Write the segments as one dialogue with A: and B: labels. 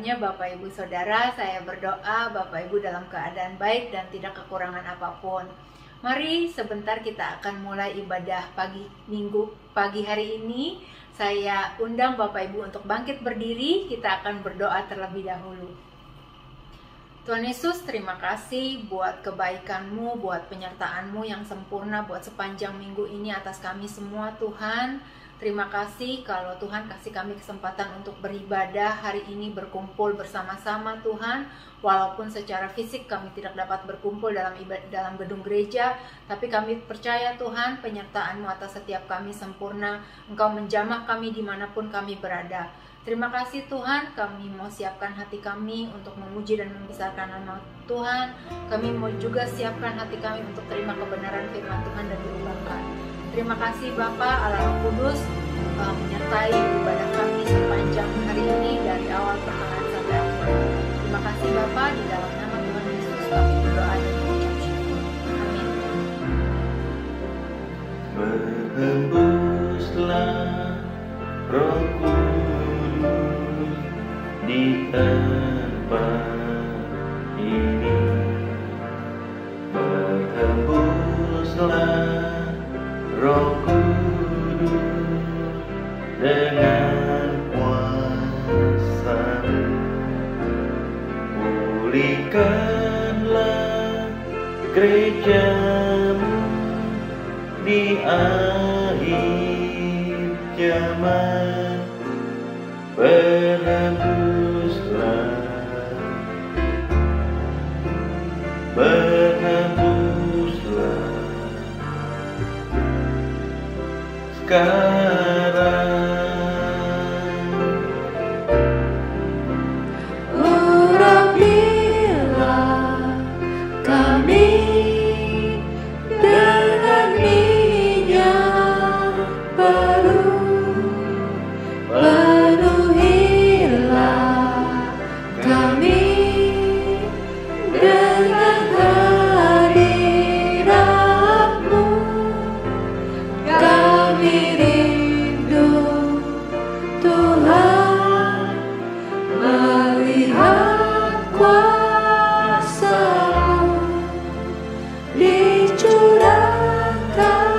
A: semuanya, Bapak Ibu Saudara. Saya berdoa Bapak Ibu dalam keadaan baik dan tidak kekurangan apapun. Mari sebentar kita akan mulai ibadah pagi hari ini. Saya undang Bapak Ibu untuk bangkit berdiri. Kita akan berdoa terlebih dahulu. Tuhan Yesus, terima kasih buat kebaikan-Mu, buat penyertaan-Mu yang sempurna buat sepanjang minggu ini atas kami semua, Tuhan. Terima kasih kalau Tuhan kasih kami kesempatan untuk beribadah hari ini, berkumpul bersama-sama, Tuhan. Walaupun secara fisik kami tidak dapat berkumpul dalam gedung gereja, tapi kami percaya Tuhan, penyertaan-Mu atas setiap kami sempurna. Engkau menjamah kami dimanapun kami berada. Terima kasih Tuhan, kami mau siapkan hati kami untuk memuji dan membesarkan nama Tuhan. Kami mau juga siapkan hati kami untuk terima kebenaran firman Tuhan dan diubahkan. Terima kasih Bapa Allah Roh Kudus menyertai ibadah kami sepanjang hari ini dari awal pertengahan sampai akhir. Terima kasih Bapa, di dalam nama Tuhan Yesus kami berdoa dan mengucap syukur. Amin.
B: Berhembuslah Roh Kudus di tempat ini. Berhembuslah Roh Kudus dengan kuasa-Mu, pulihkanlah gereja-Mu di akhir zaman. Berhembuslah, berhembuslah sekarang.
C: Urapilah kami dengan minyak baru, penuhilah kami dengan hadirat-Mu. Kami rindu Tuhan melihat kuasa-Mu dicurahkan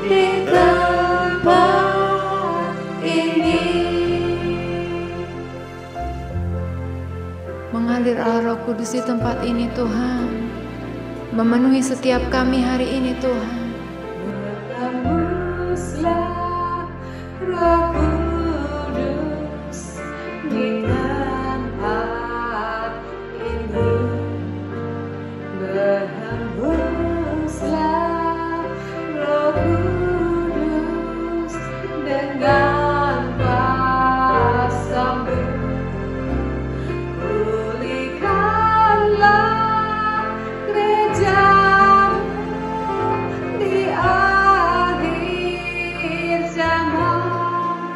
C: di tempat ini. Mengalir Allah Roh Kudus di tempat ini Tuhan, memenuhi setiap kami hari ini Tuhan. Berhembuslah Roh Kudus di tempat ini. Berhembuslah Roh Kudus dengan kuasa-Mu. Pulihkanlah gereja-Mu di akhir zaman.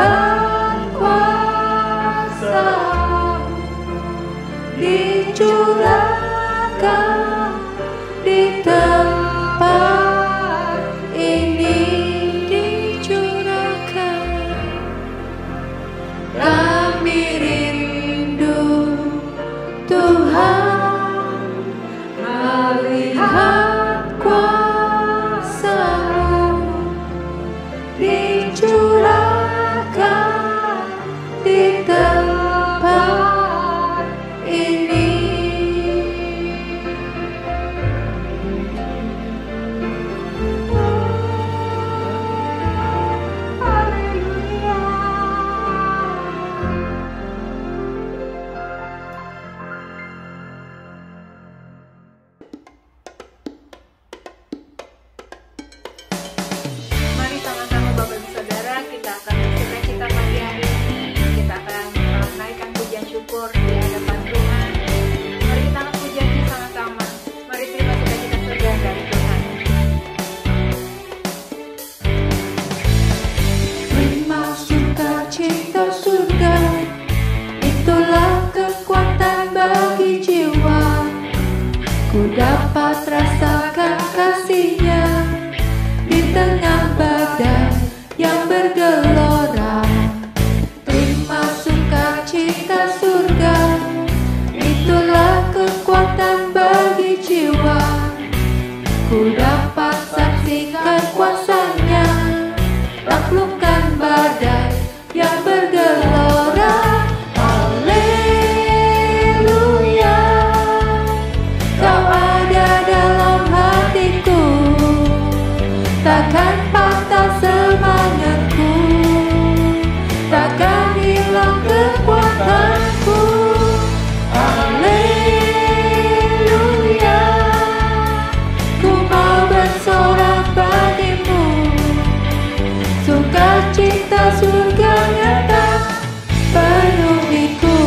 C: Lihat kuasa dicurahkan di tempat ini, dicurahkan. Kami rindu Tuhan melihat kuasa-Mu dicurahkan di tempat ini.
A: Mari sama-sama Bapak Ibu Saudara, kita akan bersukacita pagi hari ini. Kita akan menaikkan pujian syukur di hadapan Tuhan. Mari kita angkat pujiannya sama-sama. Mari terima sukacita saudara dari Tuhan.
C: Terima sukacita surga, itulah kekuatan bagi jiwa. Ku dapat rasakan kasih-Nya di tengah badai yang bergelora. Terima sukacita surga, itulah kekuatan bagi jiwa. Ku dapat saksikan kuasa-Nya, taklukkan badai yang bergelora. Haleluya, Kau ada dalam hatiku, takkan patah semangatku, takkan hilang kekuatanku. Haleluya, ku mau bersorak bagimu, sukacita surga nyata penuhiku.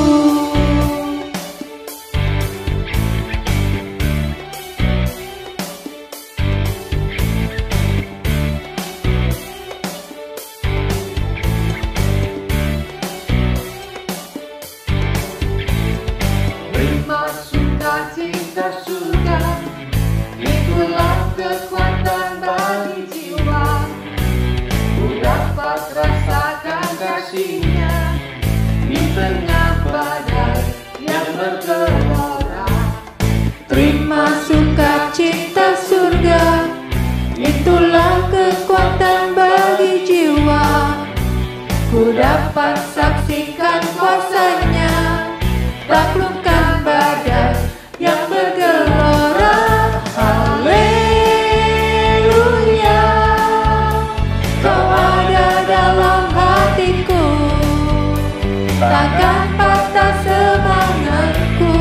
C: Terima sukacita surga, itulah kekuatan bagi jiwa. Ku dapat rasakan kasih-Nya di tengah badai yang bergelora. Terima sukacita surga, itulah kekuatan bagi jiwa. Ku dapat saksikan kuasa-Nya, taklukkan badai yang bergelora. Haleluya, Kau ada dalam hatiku, takkan patah semangatku,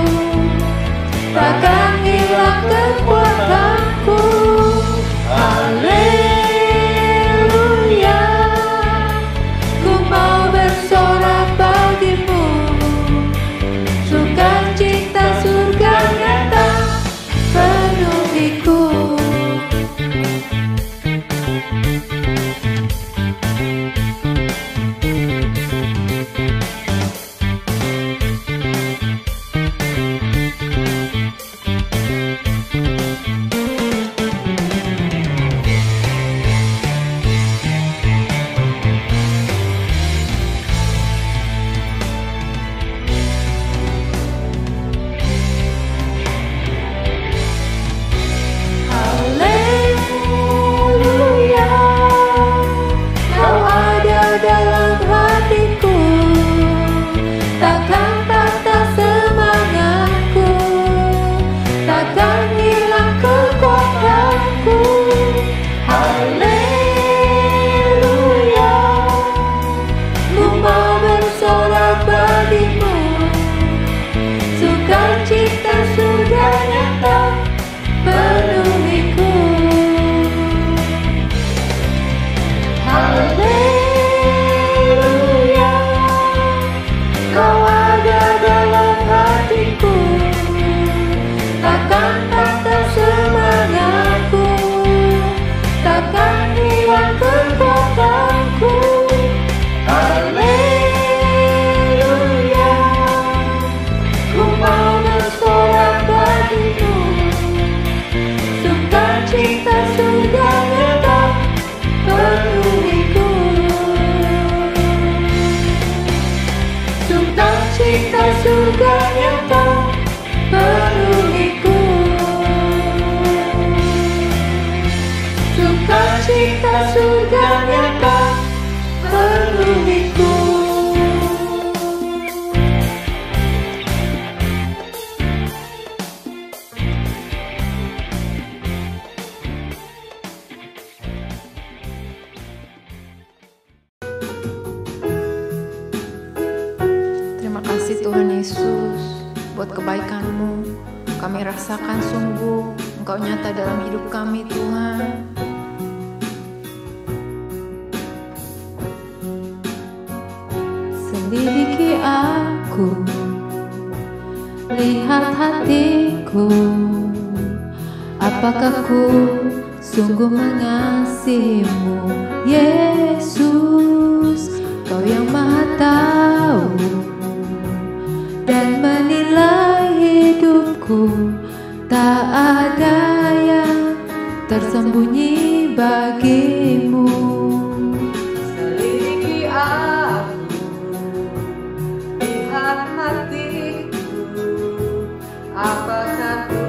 C: takkan hilang kekuatanku. Haleluya, ku mau bersorak bagimu, suka Sukacita surga nyata penuhiku, sukacita surga nyata penuhiku. Terima kasih Tuhan Yesus buat kebaikan-Mu. Kami rasakan sungguh Engkau nyata dalam hidup kami Tuhan. Selidiki aku, lihat hatiku, apakah ku sungguh mengasihi-Mu Yesus. Kau yang Maha tahu dan menilai hidupku, tak ada yang tersembunyi bagi-Mu. Selidiki aku, lihat hatiku, apakah ku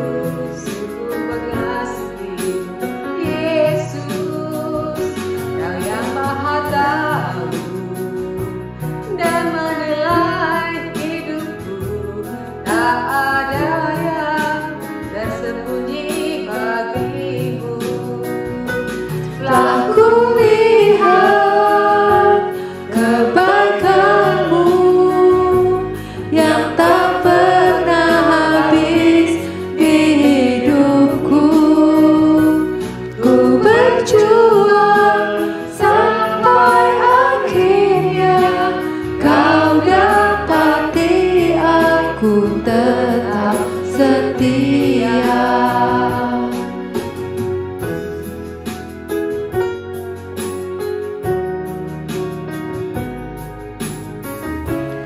C: sungguh mengasihi-Mu Yesus. Kau yang Maha tahu dan menilai hidupku, tak ada yang tersembunyi bagi-Mu. Telah kulihat kebaikan-Mu yang tak pernah habis di hidupku. Ku berjuang sampai akhirnya Kau dapati aku tetap setia.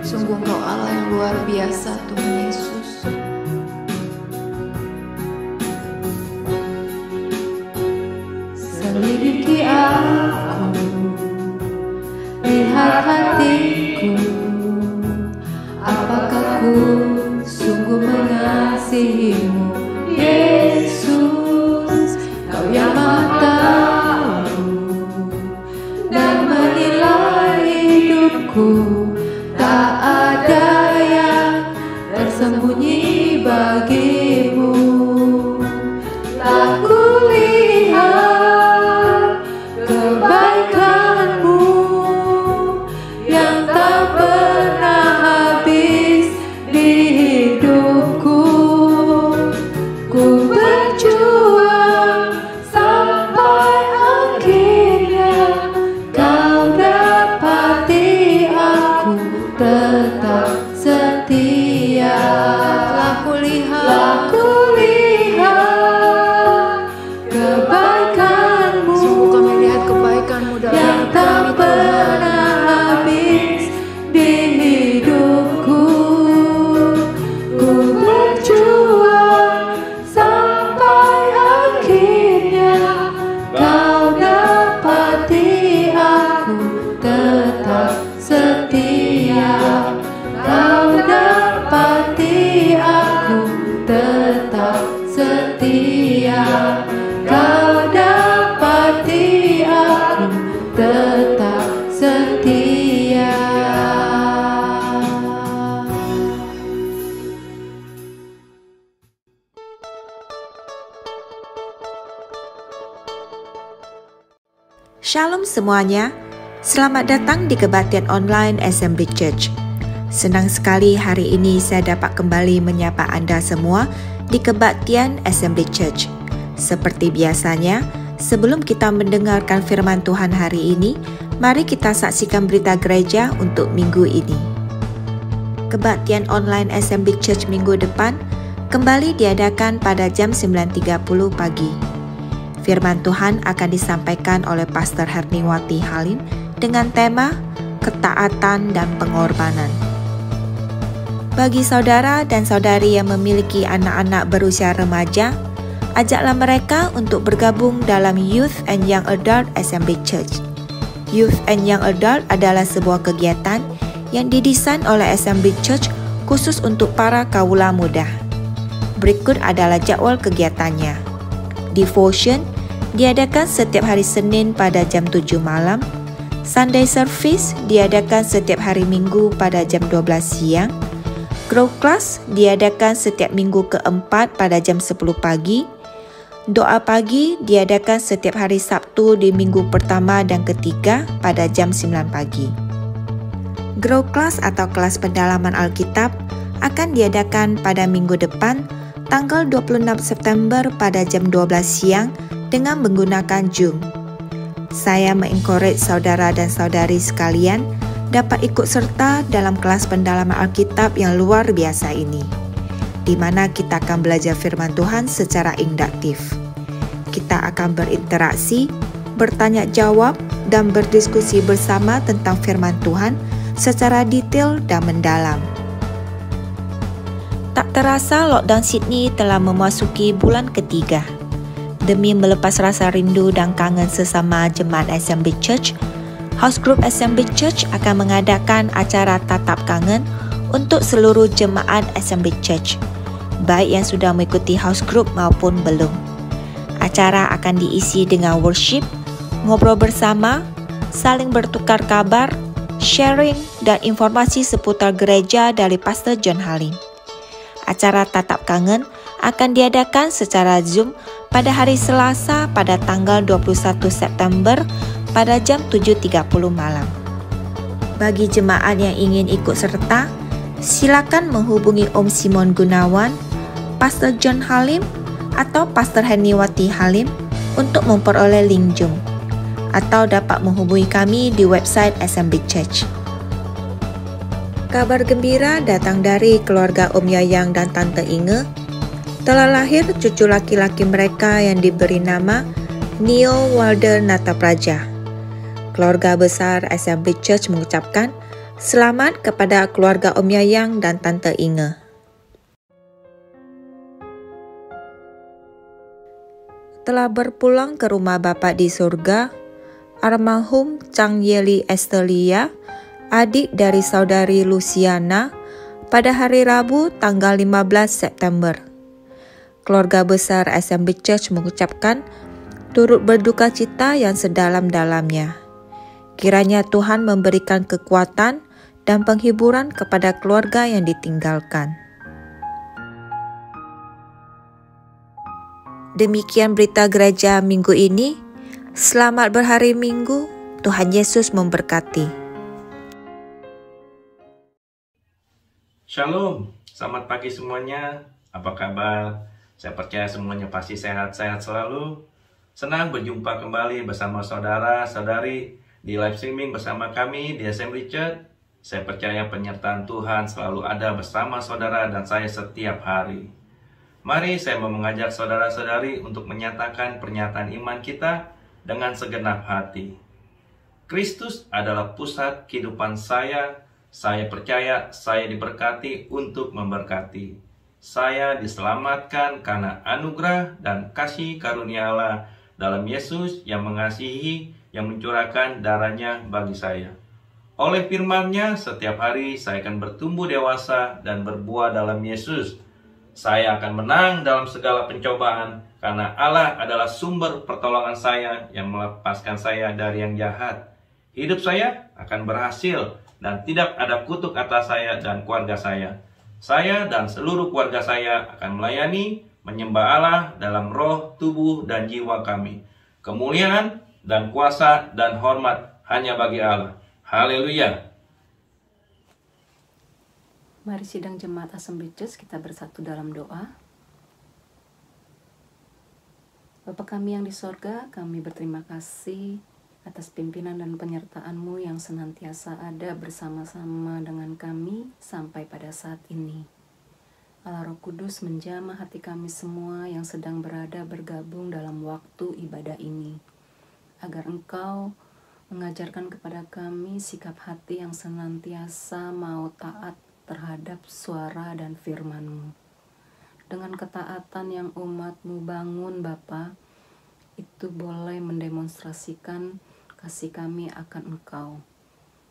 C: Sungguh Engkau Allah yang luar biasa Tuhan Yesus. Selidiki aku, lihat hatiku, apakah ku sungguh mengasihi-Mu Yesus. Kau yang Maha tahu dan menilai hidupku, tak ada yang tersembunyi bagi-Mu. Telah kulihat kebaikan-Mu yang tak pernah habis di hidupku. Ku berjuang sampai akhirnya Kau dapati aku tetap setia. Telah kulihat kebaikan-Mu, sungguh kami lihat kebaikan-Mu dalam yang tak pernah habis di hidupku. Ku berjuang sampai akhirnya Kau dapati aku tetap setia. Kau dapati aku tetap setia. Kau dapati aku tetap setia.
D: Shalom semuanya, selamat datang di kebaktian online Assembly Church. Senang sekali hari ini saya dapat kembali menyapa Anda semua di kebaktian Assembly Church. Seperti biasanya, sebelum kita mendengarkan firman Tuhan hari ini, mari kita saksikan berita gereja untuk minggu ini. Kebaktian online Assembly Church minggu depan kembali diadakan pada jam 9.30 pagi. Firman Tuhan akan disampaikan oleh Pastor Herniwati Halim dengan tema ketaatan dan pengorbanan. Bagi saudara dan saudari yang memiliki anak-anak berusia remaja, ajaklah mereka untuk bergabung dalam Youth and Young Adult Assembly Church. Youth and Young Adult adalah sebuah kegiatan yang didesain oleh Assembly Church khusus untuk para kaula muda. Berikut adalah jadual kegiatannya. Devotion diadakan setiap hari Senin pada jam 7 malam. Sunday Service diadakan setiap hari Minggu pada jam 12 siang. Grow Class diadakan setiap minggu keempat pada jam 10 pagi. Doa pagi diadakan setiap hari Sabtu di minggu pertama dan ketiga pada jam 9 pagi. Grow Class atau kelas pendalaman Alkitab akan diadakan pada minggu depan, tanggal 26 September pada jam 12 siang dengan menggunakan Zoom. Saya mengencourage saudara dan saudari sekalian dapat ikut serta dalam kelas pendalaman Alkitab yang luar biasa ini, di mana kita akan belajar firman Tuhan secara induktif. Kita akan berinteraksi, bertanya jawab, dan berdiskusi bersama tentang firman Tuhan secara detail dan mendalam. Tak terasa lockdown Sydney telah memasuki bulan ketiga. Demi melepas rasa rindu dan kangen sesama jemaat Assembly Church, House Group Assembly Church akan mengadakan acara tatap kangen untuk seluruh jemaat Assembly Church, baik yang sudah mengikuti House Group maupun belum. Acara akan diisi dengan worship, ngobrol bersama, saling bertukar kabar, sharing, dan informasi seputar gereja dari Pastor John Halim. Acara tatap kangen akan diadakan secara Zoom pada hari Selasa pada tanggal 21 September pada jam 7.30 malam. Bagi jemaat yang ingin ikut serta, silakan menghubungi Om Simon Gunawan, Pastor John Halim, atau Pastor Heniwati Halim untuk memperoleh link Zoom, atau dapat menghubungi kami di website Assembly Church. Kabar gembira datang dari keluarga Om Yayang dan Tante Inge. Telah lahir cucu laki-laki mereka yang diberi nama Neo Walder Natapraja. Keluarga besar Assembly Church mengucapkan selamat kepada keluarga Om Yayang dan Tante Inge. Telah berpulang ke rumah Bapa di surga, almarhum Chang Yeli Estelia, adik dari saudari Luciana, pada hari Rabu tanggal 15 September. Keluarga besar Assembly Church mengucapkan turut berduka cita yang sedalam-dalamnya. Kiranya Tuhan memberikan kekuatan dan penghiburan kepada keluarga yang ditinggalkan. Demikian berita gereja minggu ini. Selamat berhari Minggu. Tuhan Yesus memberkati.
B: Shalom, selamat pagi semuanya. Apa kabar? Saya percaya semuanya pasti sehat-sehat selalu. Senang berjumpa kembali bersama saudara-saudari di live streaming bersama kami di Assembly Church. Saya percaya penyertaan Tuhan selalu ada bersama saudara dan saya setiap hari. Mari saya mau mengajak saudara-saudari untuk menyatakan pernyataan iman kita dengan segenap hati. Kristus adalah pusat kehidupan saya. Saya percaya saya diberkati untuk memberkati. Saya diselamatkan karena anugerah dan kasih karunia Allah dalam Yesus yang mengasihi, yang mencurahkan darahnya bagi saya. Oleh firman-Nya, setiap hari saya akan bertumbuh dewasa dan berbuah dalam Yesus. Saya akan menang dalam segala pencobaan, karena Allah adalah sumber pertolongan saya yang melepaskan saya dari yang jahat. Hidup saya akan berhasil dan tidak ada kutuk atas saya dan keluarga saya. Saya dan seluruh keluarga saya akan melayani, menyembah Allah dalam roh, tubuh, dan jiwa kami. Kemuliaan dan kuasa dan hormat hanya bagi Allah. Haleluya.
E: Mari sidang jemaat Assembly Church kita bersatu dalam doa. Bapa kami yang di sorga, kami berterima kasih atas pimpinan dan penyertaan-Mu yang senantiasa ada bersama-sama dengan kami sampai pada saat ini. Allah Roh Kudus menjamah hati kami semua yang sedang bergabung dalam waktu ibadah ini, agar Engkau mengajarkan kepada kami sikap hati yang senantiasa mau taat terhadap suara dan firman-Mu. Dengan ketaatan yang umat-Mu bangun, Bapa, itu boleh mendemonstrasikan kasih kami akan Engkau.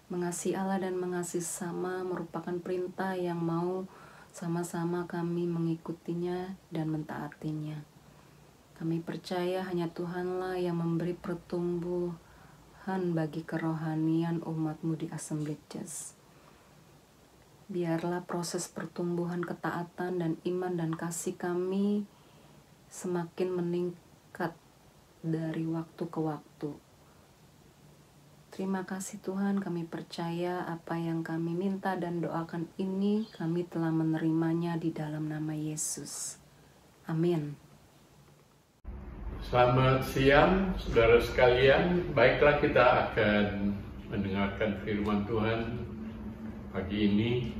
E: Mengasihi Allah dan mengasihi sesama merupakan perintah yang mau sama-sama kami mengikutinya dan mentaatinya. Kami percaya hanya Tuhanlah yang memberi pertumbuhan bagi kerohanian umat-Mu di Assembly Church. Biarlah proses pertumbuhan ketaatan dan iman dan kasih kami semakin meningkat dari waktu ke waktu. Terima kasih Tuhan, kami percaya apa yang kami minta dan doakan ini kami telah menerimanya di dalam nama Yesus. Amin.
F: Selamat siang saudara sekalian. Baiklah, kita akan mendengarkan firman Tuhan pagi ini.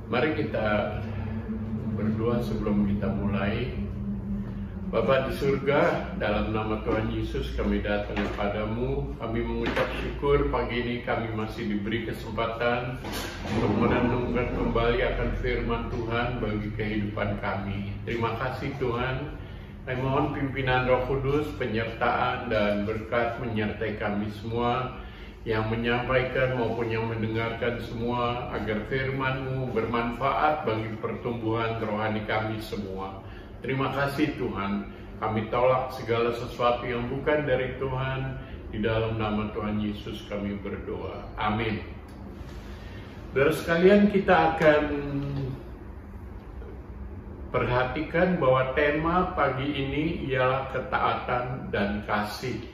F: Mari kita berdoa sebelum kita mulai. Bapa di surga, dalam nama Tuhan Yesus kami datang kepadamu. Kami mengucap syukur pagi ini kami masih diberi kesempatan untuk merenungkan kembali akan firman Tuhan bagi kehidupan kami. Terima kasih Tuhan. Kami mohon pimpinan Roh Kudus, penyertaan dan berkat menyertai kami semua, yang menyampaikan maupun yang mendengarkan semua, agar firman-Mu bermanfaat bagi pertumbuhan rohani kami semua. Terima kasih Tuhan, kami tolak segala sesuatu yang bukan dari Tuhan. Di dalam nama Tuhan Yesus kami berdoa. Amin. Saudara sekalian, kita akan perhatikan bahwa tema pagi ini ialah ketaatan dan kasih.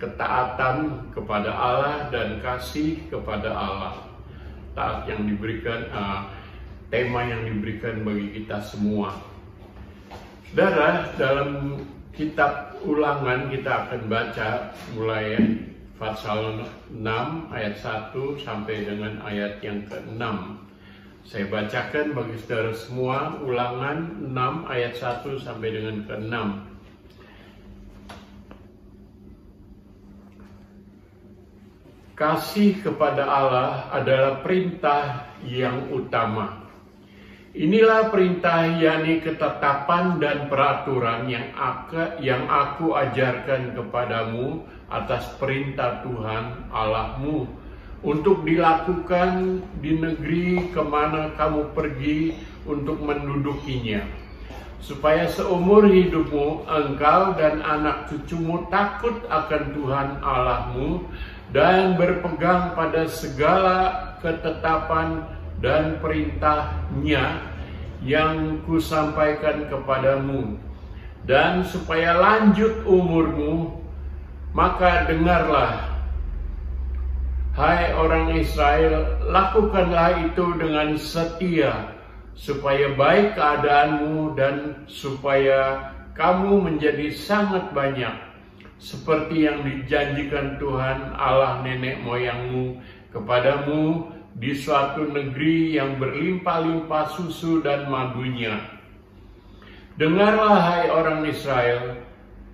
F: Ketaatan kepada Allah dan kasih kepada Allah. Taat yang diberikan, tema yang diberikan bagi kita semua. Saudara, dalam kitab Ulangan kita akan baca mulai pasal 6 ayat 1 sampai dengan ayat yang ke-6. Saya bacakan bagi saudara semua Ulangan 6 ayat 1 sampai dengan ke-6. Kasih kepada Allah adalah perintah yang utama. Inilah perintah, yakni ketetapan dan peraturan yang aku ajarkan kepadamu atas perintah Tuhan Allahmu, untuk dilakukan di negeri kemana kamu pergi untuk mendudukinya, supaya seumur hidupmu engkau dan anak cucumu takut akan Tuhan Allahmu dan berpegang pada segala ketetapan dan perintahnya yang kusampaikan kepadamu, dan supaya lanjut umurmu. Maka dengarlah, hai orang Israel, lakukanlah itu dengan setia, supaya baik keadaanmu dan supaya kamu menjadi sangat banyak, seperti yang dijanjikan Tuhan Allah nenek moyangmu kepadamu di suatu negeri yang berlimpah-limpah susu dan madunya. Dengarlah hai orang Israel,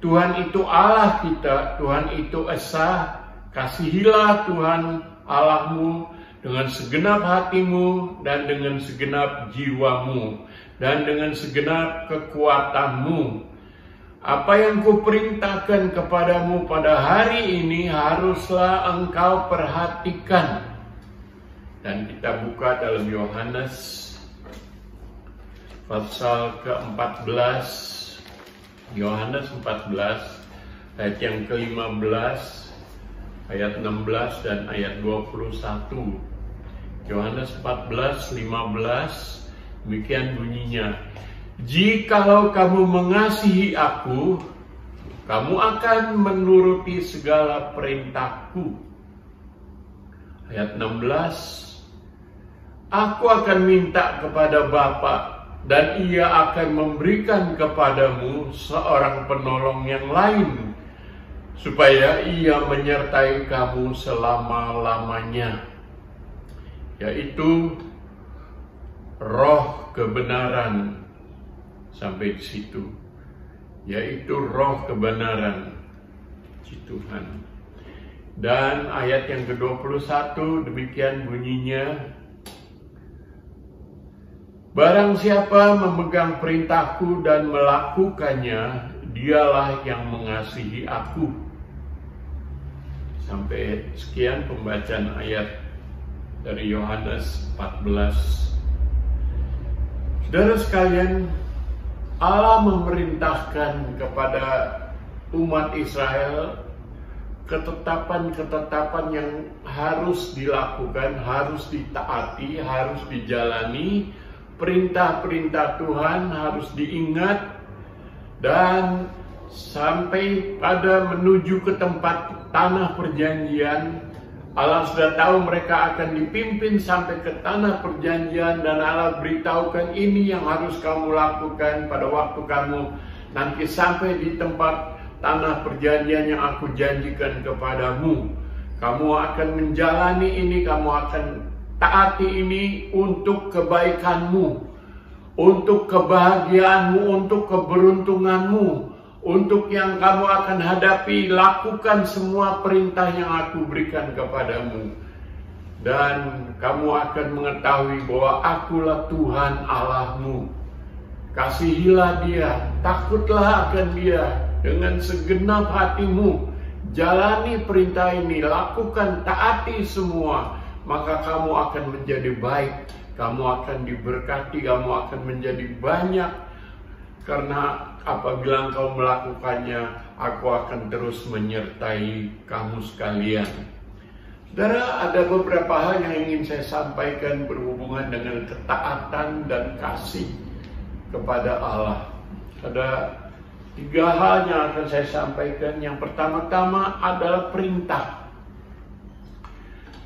F: Tuhan itu Allah kita, Tuhan itu esa. Kasihilah Tuhan Allahmu dengan segenap hatimu dan dengan segenap jiwamu dan dengan segenap kekuatanmu. Apa yang kuperintahkan kepadamu pada hari ini haruslah engkau perhatikan. Dan kita buka dalam Yohanes pasal ke-14, Yohanes 14 ayat yang ke-15, ayat 16 dan ayat 21. Yohanes 14:15, demikian bunyinya. Jikalau kamu mengasihi aku, kamu akan menuruti segala perintahku. Ayat 16, aku akan minta kepada Bapa, dan ia akan memberikan kepadamu seorang penolong yang lain, supaya ia menyertai kamu selama-lamanya, yaitu Roh kebenaran. Sampai di situ, yaitu Roh kebenaran si Tuhan. Dan ayat yang ke-21 demikian bunyinya. Barang siapa memegang perintahku dan melakukannya, dialah yang mengasihi aku. Sampai sekian pembacaan ayat dari Yohanes 14. Saudara sekalian, Allah memerintahkan kepada umat Israel ketetapan-ketetapan yang harus dilakukan, harus ditaati, harus dijalani. Perintah-perintah Tuhan harus diingat, dan sampai pada menuju ke tempat tanah perjanjian. Allah sudah tahu mereka akan dipimpin sampai ke tanah perjanjian, dan Allah beritahukan ini yang harus kamu lakukan pada waktu kamu nanti sampai di tempat tanah perjanjian yang aku janjikan kepadamu. Kamu akan menjalani ini, kamu akan taati ini untuk kebaikanmu, untuk kebahagiaanmu, untuk keberuntunganmu, untuk yang kamu akan hadapi. Lakukan semua perintah yang aku berikan kepadamu, dan kamu akan mengetahui bahwa akulah Tuhan Allahmu. Kasihilah Dia, takutlah akan Dia dengan segenap hatimu. Jalani perintah ini, lakukan, taati semua, maka kamu akan menjadi baik, kamu akan diberkati, kamu akan menjadi banyak. Karena apabila engkau melakukannya, aku akan terus menyertai kamu sekalian. Saudara, ada beberapa hal yang ingin saya sampaikan berhubungan dengan ketaatan dan kasih kepada Allah. Ada 3 hal yang akan saya sampaikan. Yang pertama-tama adalah perintah.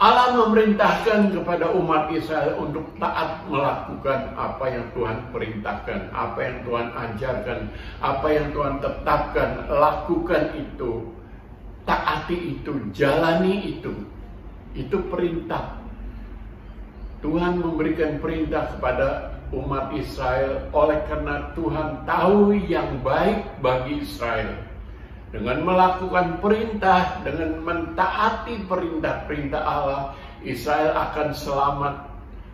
F: Allah memerintahkan kepada umat Israel untuk taat melakukan apa yang Tuhan perintahkan, apa yang Tuhan ajarkan, apa yang Tuhan tetapkan. Lakukan itu, taati itu, jalani itu. Itu perintah. Tuhan memberikan perintah kepada umat Israel oleh karena Tuhan tahu yang baik bagi Israel. Dengan melakukan perintah, dengan mentaati perintah-perintah Allah, Israel akan selamat,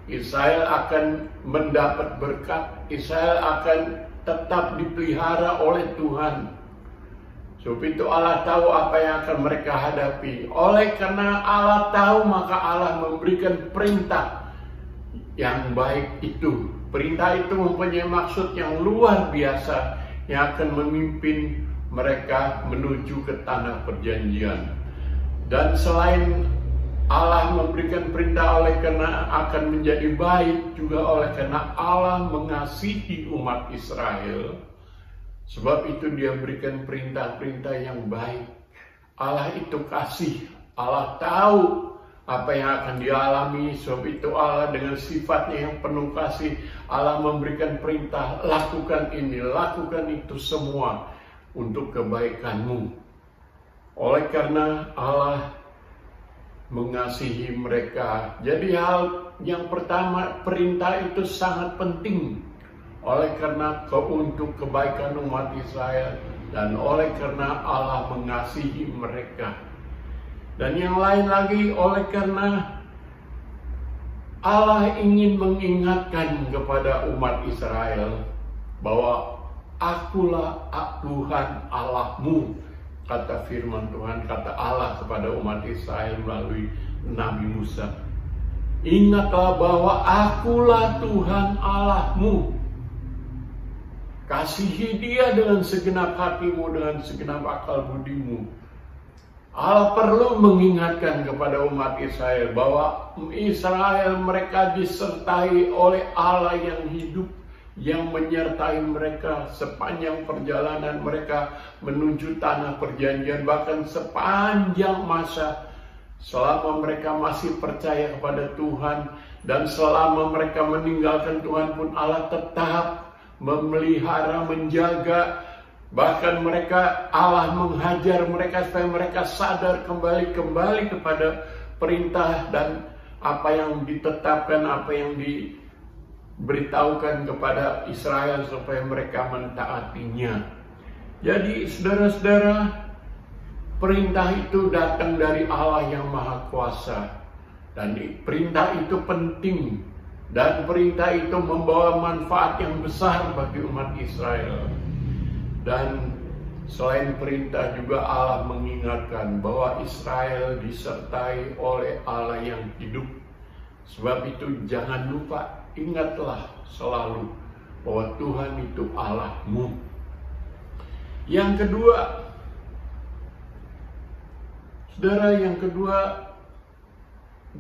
F: Israel akan mendapat berkat, Israel akan tetap dipelihara oleh Tuhan. Sebab itu Allah tahu apa yang akan mereka hadapi. Oleh karena Allah tahu, maka Allah memberikan perintah yang baik itu. Perintah itu mempunyai maksud yang luar biasa yang akan memimpin mereka menuju ke tanah perjanjian. Dan selain Allah memberikan perintah oleh karena akan menjadi baik, juga oleh karena Allah mengasihi umat Israel. Sebab itu Dia berikan perintah-perintah yang baik. Allah itu kasih, Allah tahu apa yang akan dialami. Sebab itu Allah dengan sifatnya yang penuh kasih, Allah memberikan perintah, lakukan ini, lakukan itu semua untuk kebaikanmu. Oleh karena Allah mengasihi mereka. Jadi hal yang pertama, perintah itu sangat penting. Oleh karena untuk kebaikan umat Israel, dan oleh karena Allah mengasihi mereka. Dan yang lain lagi, oleh karena Allah ingin mengingatkan kepada umat Israel bahwa akulah Tuhan Allahmu, kata firman Tuhan, kata Allah kepada umat Israel melalui Nabi Musa. Ingatlah bahwa akulah Tuhan Allahmu. Kasihi Dia dengan segenap hatimu, dengan segenap akal budimu. Allah perlu mengingatkan kepada umat Israel bahwa Israel mereka disertai oleh Allah yang hidup, yang menyertai mereka sepanjang perjalanan mereka menuju tanah perjanjian, bahkan sepanjang masa selama mereka masih percaya kepada Tuhan, dan selama mereka meninggalkan Tuhan pun Allah tetap memelihara, menjaga. Bahkan mereka, Allah menghajar mereka supaya mereka sadar kembali kepada perintah dan apa yang ditetapkan, apa yang diberitahukan kepada Israel supaya mereka mentaatinya. Jadi saudara-saudara, perintah itu datang dari Allah yang Maha Kuasa, dan perintah itu penting, dan perintah itu membawa manfaat yang besar bagi umat Israel. Dan Selain perintah juga Allah mengingatkan bahwa Israel disertai oleh Allah yang hidup. Sebab itu jangan lupa, ingatlah selalu bahwa Tuhan itu Allahmu. Yang kedua, saudara, yang kedua,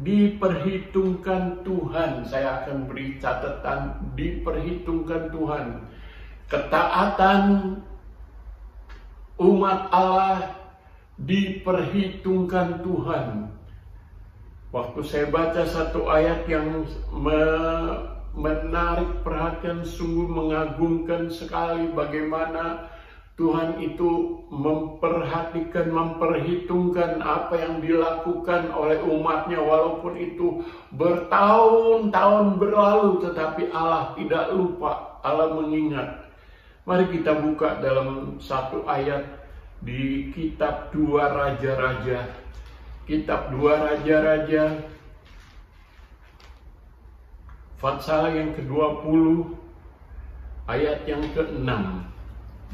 F: diperhitungkan Tuhan. Saya akan beri catatan, diperhitungkan Tuhan. Ketaatan umat Allah diperhitungkan Tuhan. Waktu saya baca satu ayat yang menarik perhatian, sungguh mengagumkan sekali bagaimana Tuhan itu memperhatikan, memperhitungkan apa yang dilakukan oleh umatnya, walaupun itu bertahun-tahun berlalu, tetapi Allah tidak lupa, Allah mengingat. Mari kita buka dalam satu ayat di kitab 2 Raja-Raja. Kitab 2 Raja-Raja, pasal yang ke-20, ayat yang ke-6.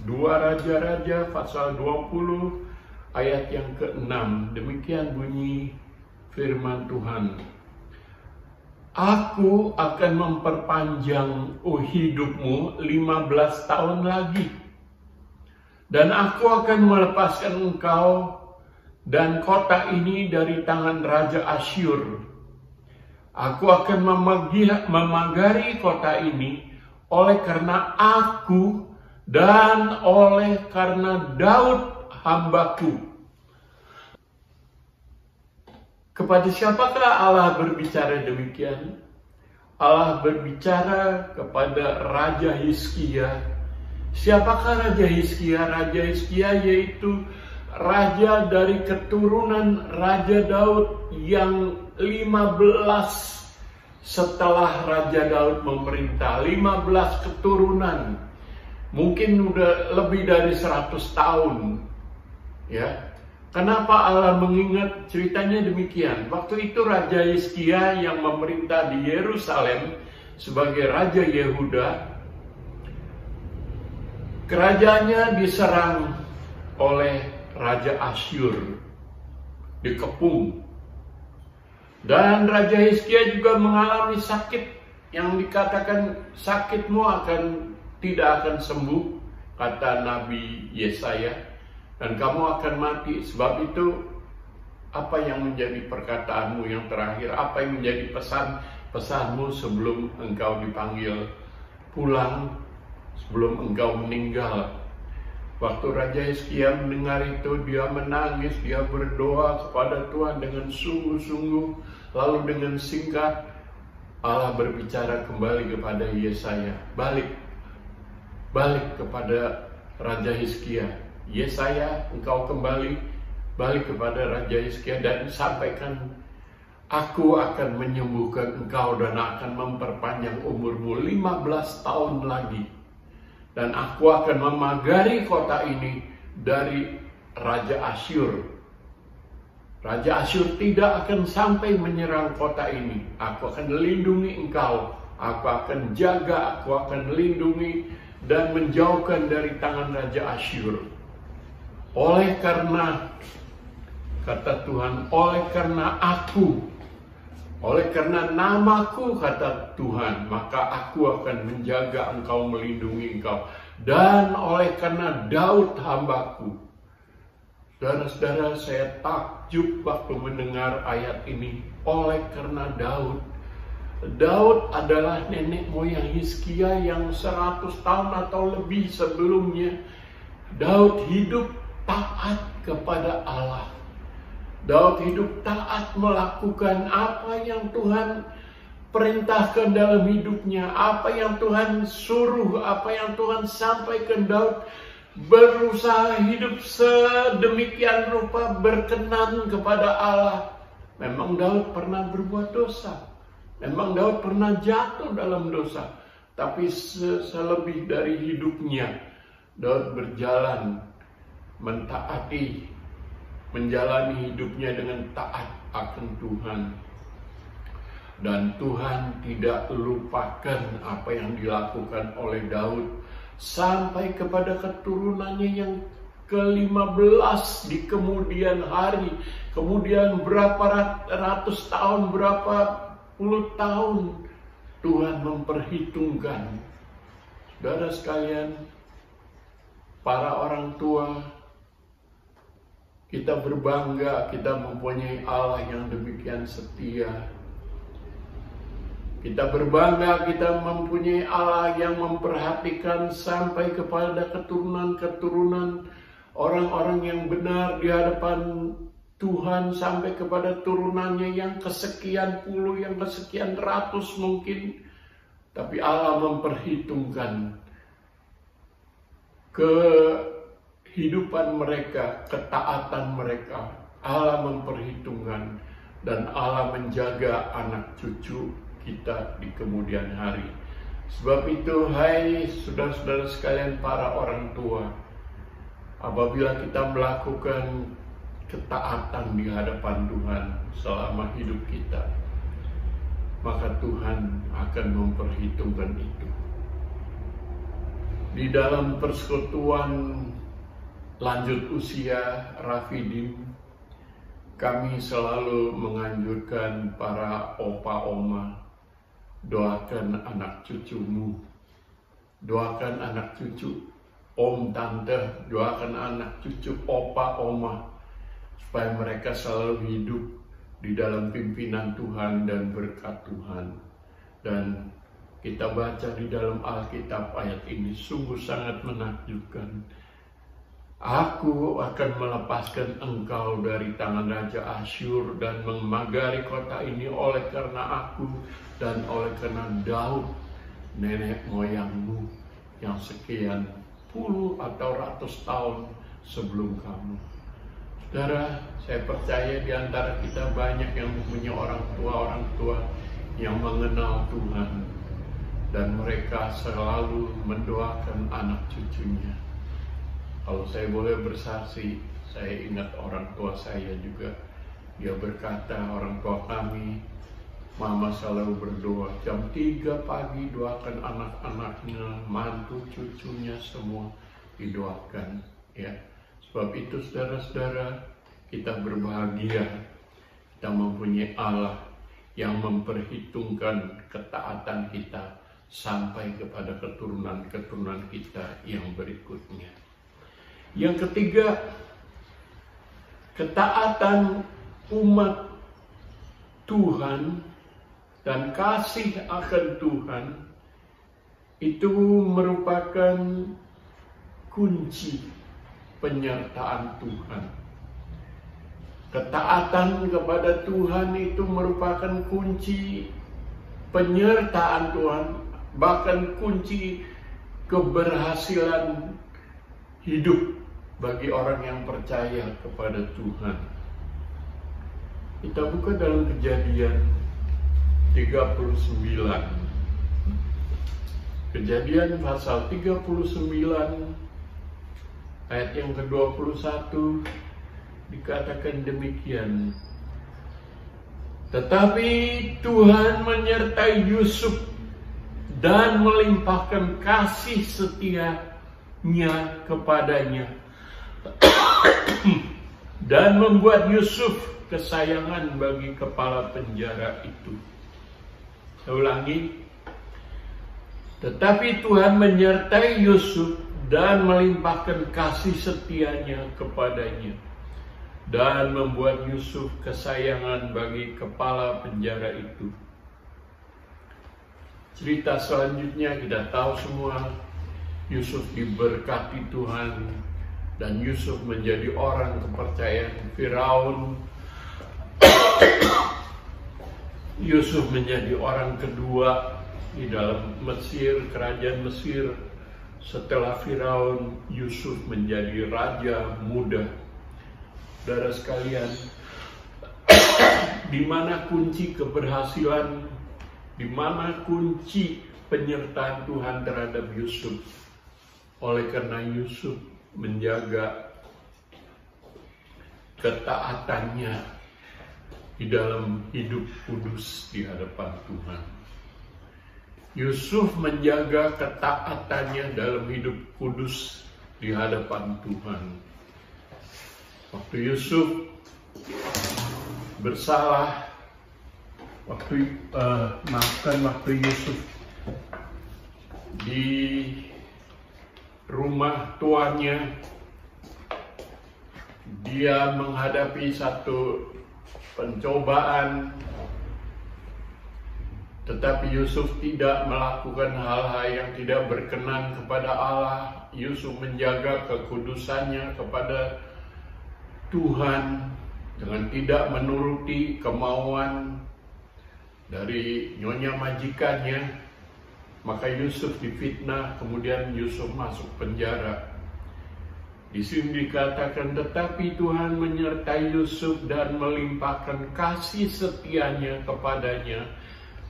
F: 2 Raja-Raja, pasal 20, ayat yang ke-6. Demikian bunyi firman Tuhan. Aku akan memperpanjang hidupmu 15 tahun lagi. Dan aku akan melepaskan engkau dan kota ini dari tangan Raja Asyur. Aku akan memagari kota ini oleh karena aku dan oleh karena Daud hambaku. Kepada siapakah Allah berbicara demikian? Allah berbicara kepada Raja Hizkia. Siapakah Raja Hizkia? Raja Hizkia yaitu raja dari keturunan Raja Daud yang 15 setelah Raja Daud memerintah. 15 keturunan. Mungkin udah lebih dari 100 tahun. Ya. Kenapa Allah mengingat? Ceritanya demikian. Waktu itu Raja Hizkia yang memerintah di Yerusalem sebagai Raja Yehuda, kerajaannya diserang oleh Raja Asyur, dikepung. Dan Raja Hizkia juga mengalami sakit yang dikatakan sakitmu tidak akan sembuh, kata Nabi Yesaya. Dan kamu akan mati. Sebab itu, apa yang menjadi perkataanmu yang terakhir? Apa yang menjadi pesanmu sebelum engkau dipanggil pulang, sebelum engkau meninggal? Waktu Raja Hizkia mendengar itu, dia menangis, dia berdoa kepada Tuhan dengan sungguh-sungguh. Lalu dengan singkat, Allah berbicara kembali kepada Yesaya. Balik kepada Raja Hizkia. Yesaya, engkau balik kepada Raja Hizkia dan sampaikan, aku akan menyembuhkan engkau dan akan memperpanjang umurmu 15 tahun lagi. Dan aku akan memagari kota ini dari Raja Asyur. Raja Asyur tidak akan sampai menyerang kota ini. Aku akan lindungi engkau. Aku akan jaga, aku akan lindungi dan menjauhkan dari tangan Raja Asyur. Oleh karena, kata Tuhan, oleh karena aku, oleh karena namaku, kata Tuhan, maka aku akan menjaga engkau, melindungi engkau. Dan oleh karena Daud hambaku. Saudara-saudara, saya takjub waktu mendengar ayat ini. Oleh karena Daud. Daud adalah nenek moyang Hizkia yang 100 tahun atau lebih sebelumnya. Daud hidup taat kepada Allah. Daud hidup taat melakukan apa yang Tuhan perintahkan dalam hidupnya, apa yang Tuhan suruh, apa yang Tuhan sampaikan. Daud berusaha hidup sedemikian rupa berkenan kepada Allah. Memang Daud pernah berbuat dosa, memang Daud pernah jatuh dalam dosa, tapi selebih dari hidupnya Daud berjalan mentaati, menjalani hidupnya dengan taat akan Tuhan. Dan Tuhan tidak lupakan apa yang dilakukan oleh Daud sampai kepada keturunannya yang ke-15 di kemudian hari, kemudian berapa ratus tahun, berapa puluh tahun Tuhan memperhitungkan. Saudara sekalian, para orang tua, kita berbangga kita mempunyai Allah yang demikian setia. Kita berbangga kita mempunyai Allah yang memperhatikan sampai kepada keturunan-keturunan orang-orang yang benar di hadapan Tuhan, sampai kepada turunannya yang kesekian puluh, yang kesekian ratus mungkin. Tapi Allah memperhitungkan kehidupan mereka, ketaatan mereka. Allah memperhitungkan dan Allah menjaga anak cucu kita di kemudian hari. Sebab itu, hai saudara-saudara sekalian, para orang tua, apabila kita melakukan ketaatan di hadapan Tuhan selama hidup kita, maka Tuhan akan memperhitungkan itu. Di dalam persekutuan lanjut usia Rafidim, kami selalu menganjurkan para opa oma, doakan anak cucumu, doakan anak cucu om tante, doakan anak cucu opa oma, supaya mereka selalu hidup di dalam pimpinan Tuhan dan berkat Tuhan. Dan kita baca di dalam Alkitab ayat ini sungguh sangat menakjubkan. Aku akan melepaskan engkau dari tangan Raja Asyur dan memagari kota ini oleh karena aku dan oleh karena Daud, nenek moyangmu yang sekian puluh atau ratus tahun sebelum kamu. Saudara, saya percaya di antara kita banyak yang mempunyai orang tua yang mengenal Tuhan, dan mereka selalu mendoakan anak cucunya. Kalau saya boleh bersaksi, saya ingat orang tua saya juga. Dia berkata, orang tua kami, mama selalu berdoa jam 3 pagi, doakan anak-anaknya, mantu cucunya semua didoakan, ya. Sebab itu saudara-saudara, kita berbahagia kita mempunyai Allah yang memperhitungkan ketaatan kita sampai kepada keturunan-keturunan kita yang berikutnya. Yang ketiga, ketaatan umat Tuhan dan kasih akan Tuhan itu merupakan kunci penyertaan Tuhan. Ketaatan kepada Tuhan itu merupakan kunci penyertaan Tuhan, bahkan kunci keberhasilan hidup bagi orang yang percaya kepada Tuhan. Kita buka dalam Kejadian 39. Kejadian pasal 39 ayat yang ke-21 dikatakan demikian. Tetapi Tuhan menyertai Yusuf dan melimpahkan kasih setianya kepadanya dan membuat Yusuf kesayangan bagi kepala penjara itu. Saya ulangi. Tetapi Tuhan menyertai Yusuf dan melimpahkan kasih setianya kepadanya dan membuat Yusuf kesayangan bagi kepala penjara itu. Cerita selanjutnya kita tahu semua, Yusuf diberkati Tuhan dan Yusuf menjadi orang kepercayaan Firaun. Yusuf menjadi orang kedua di dalam Mesir, kerajaan Mesir. Setelah Firaun, Yusuf menjadi raja muda. Saudara sekalian, di mana kunci keberhasilan, di mana kunci penyertaan Tuhan terhadap Yusuf? Oleh karena Yusuf menjaga ketaatannya di dalam hidup kudus di hadapan Tuhan. Yusuf menjaga ketaatannya dalam hidup kudus di hadapan Tuhan. Waktu Yusuf bersalah, waktu Yusuf di rumah tuannya, dia menghadapi satu pencobaan, tetapi Yusuf tidak melakukan hal-hal yang tidak berkenan kepada Allah. Yusuf menjaga kekudusannya kepada Tuhan dengan tidak menuruti kemauan dari nyonya majikannya. Maka Yusuf difitnah, kemudian Yusuf masuk penjara. Di sini dikatakan, tetapi Tuhan menyertai Yusuf dan melimpahkan kasih setianya kepadanya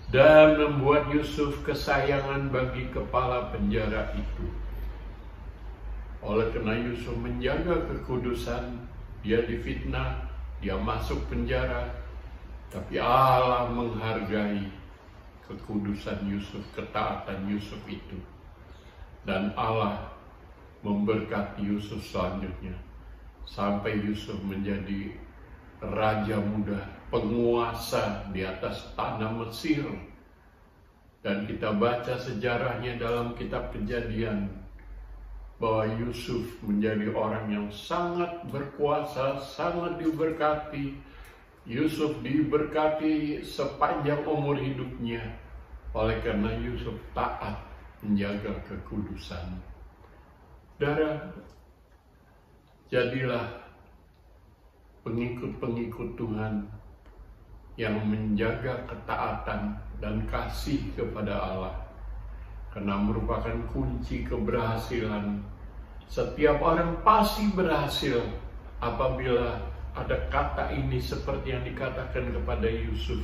F: dan membuat Yusuf kesayangan bagi kepala penjara itu. Oleh karena Yusuf menjaga kekudusan, dia difitnah, dia masuk penjara, tapi Allah menghargai kekudusan Yusuf, ketaatan Yusuf itu. Dan Allah memberkati Yusuf selanjutnya, sampai Yusuf menjadi raja muda, penguasa di atas tanah Mesir. Dan kita baca sejarahnya dalam kitab Kejadian, bahwa Yusuf menjadi orang yang sangat berkuasa, sangat diberkati. Yusuf diberkati sepanjang umur hidupnya, oleh karena Yusuf taat menjaga kekudusan. Saudara, jadilah pengikut-pengikut Tuhan yang menjaga ketaatan dan kasih kepada Allah, karena merupakan kunci keberhasilan. Setiap orang pasti berhasil apabila ada kata ini seperti yang dikatakan kepada Yusuf.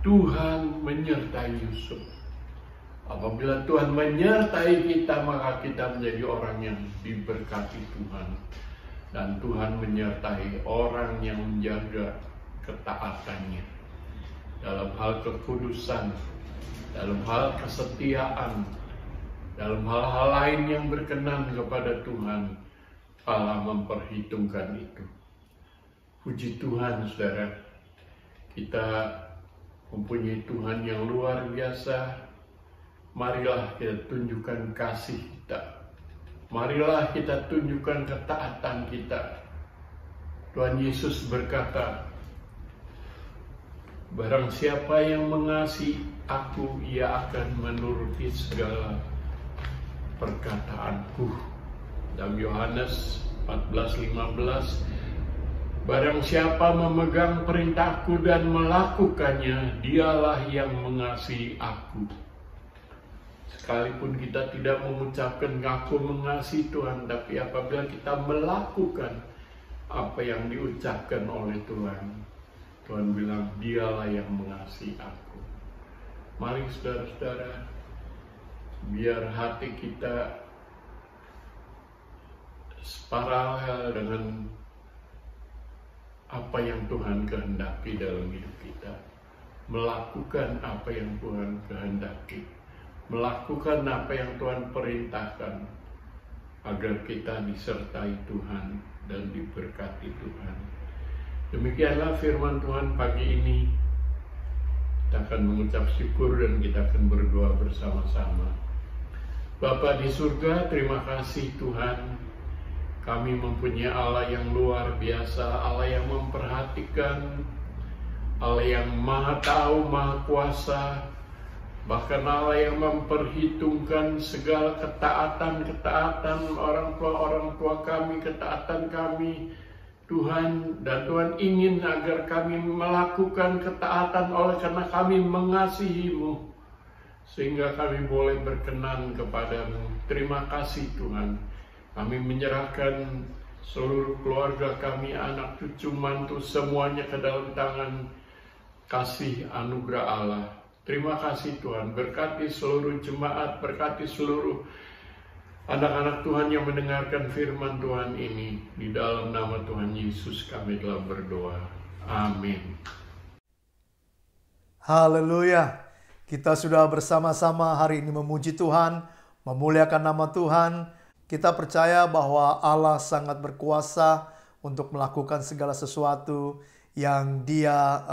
F: Tuhan menyertai Yusuf. Apabila Tuhan menyertai kita, maka kita menjadi orang yang diberkati Tuhan. Dan Tuhan menyertai orang yang menjaga ketaatannya dalam hal kekudusan, dalam hal kesetiaan, dalam hal-hal lain yang berkenan kepada Tuhan. Allah memperhitungkan itu. Puji Tuhan, saudara, kita mempunyai Tuhan yang luar biasa. Marilah kita tunjukkan kasih kita. Marilah kita tunjukkan ketaatan kita. Tuhan Yesus berkata, barang siapa yang mengasihi aku, ia akan menuruti segala perkataanku. Dalam Yohanes 14:15, barang siapa memegang perintahku dan melakukannya, dialah yang mengasihi aku. Sekalipun kita tidak mengucapkan aku mengasihi Tuhan, tapi apabila kita melakukan apa yang diucapkan oleh Tuhan, Tuhan bilang dialah yang mengasihi aku. Mari saudara-saudara, biar hati kita paralel dengan apa yang Tuhan kehendaki dalam hidup kita, melakukan apa yang Tuhan kehendaki, melakukan apa yang Tuhan perintahkan, agar kita disertai Tuhan dan diberkati Tuhan. Demikianlah firman Tuhan pagi ini. Kita akan mengucap syukur dan kita akan berdoa bersama-sama. Bapa di surga, terima kasih Tuhan. Kami mempunyai Allah yang luar biasa, Allah yang memperhatikan, Allah yang maha tahu, maha kuasa, bahkan Allah yang memperhitungkan segala ketaatan orang tua kami, ketaatan kami, Tuhan. Dan Tuhan ingin agar kami melakukan ketaatan oleh karena kami mengasihi-Mu, sehingga kami boleh berkenan kepadamu. Terima kasih Tuhan. Kami menyerahkan seluruh keluarga kami, anak cucu mantu, semuanya ke dalam tangan kasih anugerah Allah. Terima kasih Tuhan, berkati seluruh jemaat, berkati seluruh anak-anak Tuhan yang mendengarkan firman Tuhan ini. Di dalam nama Tuhan Yesus kami telah berdoa. Amin.
G: Haleluya. Kita sudah bersama-sama hari ini memuji Tuhan, memuliakan nama Tuhan. Kita percaya bahwa Allah sangat berkuasa untuk melakukan segala sesuatu yang Dia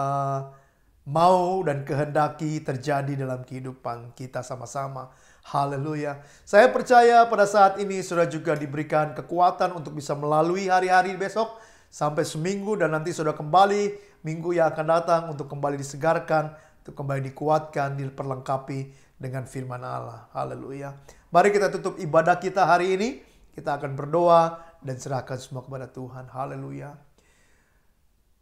G: mau dan kehendaki terjadi dalam kehidupan kita sama-sama. Haleluya. Saya percaya pada saat ini saudara juga diberikan kekuatan untuk bisa melalui hari-hari besok sampai seminggu, dan nanti saudara kembali minggu yang akan datang untuk kembali disegarkan, untuk kembali dikuatkan, diperlengkapi dengan firman Allah. Haleluya. Mari kita tutup ibadah kita hari ini. Kita akan berdoa dan serahkan semua kepada Tuhan. Haleluya.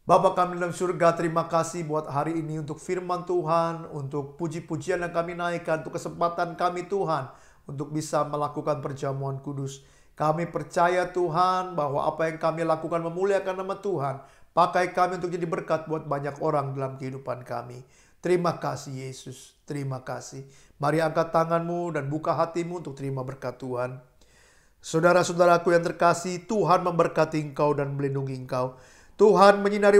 G: Bapa kami dalam surga, terima kasih buat hari ini untuk firman Tuhan, untuk puji-pujian yang kami naikkan, untuk kesempatan kami Tuhan, untuk bisa melakukan perjamuan kudus. Kami percaya Tuhan bahwa apa yang kami lakukan memuliakan nama Tuhan. Pakai kami untuk jadi berkat buat banyak orang dalam kehidupan kami. Terima kasih Yesus, terima kasih. Mari angkat tanganmu dan buka hatimu untuk terima berkat Tuhan. Saudara-saudaraku yang terkasih, Tuhan memberkati engkau dan melindungi engkau. Tuhan menyinari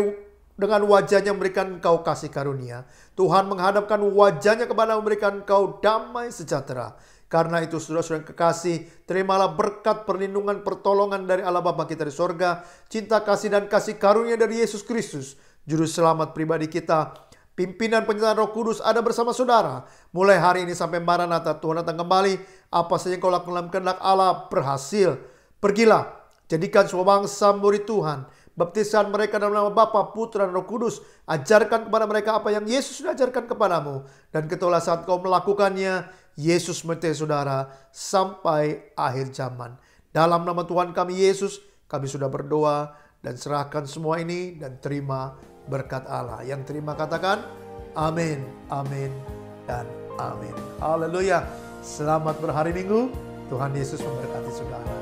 G: dengan wajahnya memberikan engkau kasih karunia. Tuhan menghadapkan wajahnya kepada memberikan engkau damai sejahtera. Karena itu saudara-saudara yang kekasih, terimalah berkat perlindungan pertolongan dari Allah Bapa kita di sorga, cinta kasih dan kasih karunia dari Yesus Kristus, Juru Selamat pribadi kita. Pimpinan penyertaan Roh Kudus ada bersama saudara. Mulai hari ini sampai Maranatha, Tuhan datang kembali. Apa saja yang kau lakukan dalam kehendak Allah berhasil. Pergilah, jadikan semua bangsa murid Tuhan. Baptisan mereka dalam nama Bapa, Putra, dan Roh Kudus. Ajarkan kepada mereka apa yang Yesus sudah ajarkan kepadamu. Dan ketulah saat kau melakukannya, Yesus menyertai saudara sampai akhir zaman. Dalam nama Tuhan kami Yesus, kami sudah berdoa dan serahkan semua ini dan terima berkat Allah. Yang terima katakan amin, amin, dan amin. Haleluya. Selamat berhari Minggu. Tuhan Yesus memberkati saudara.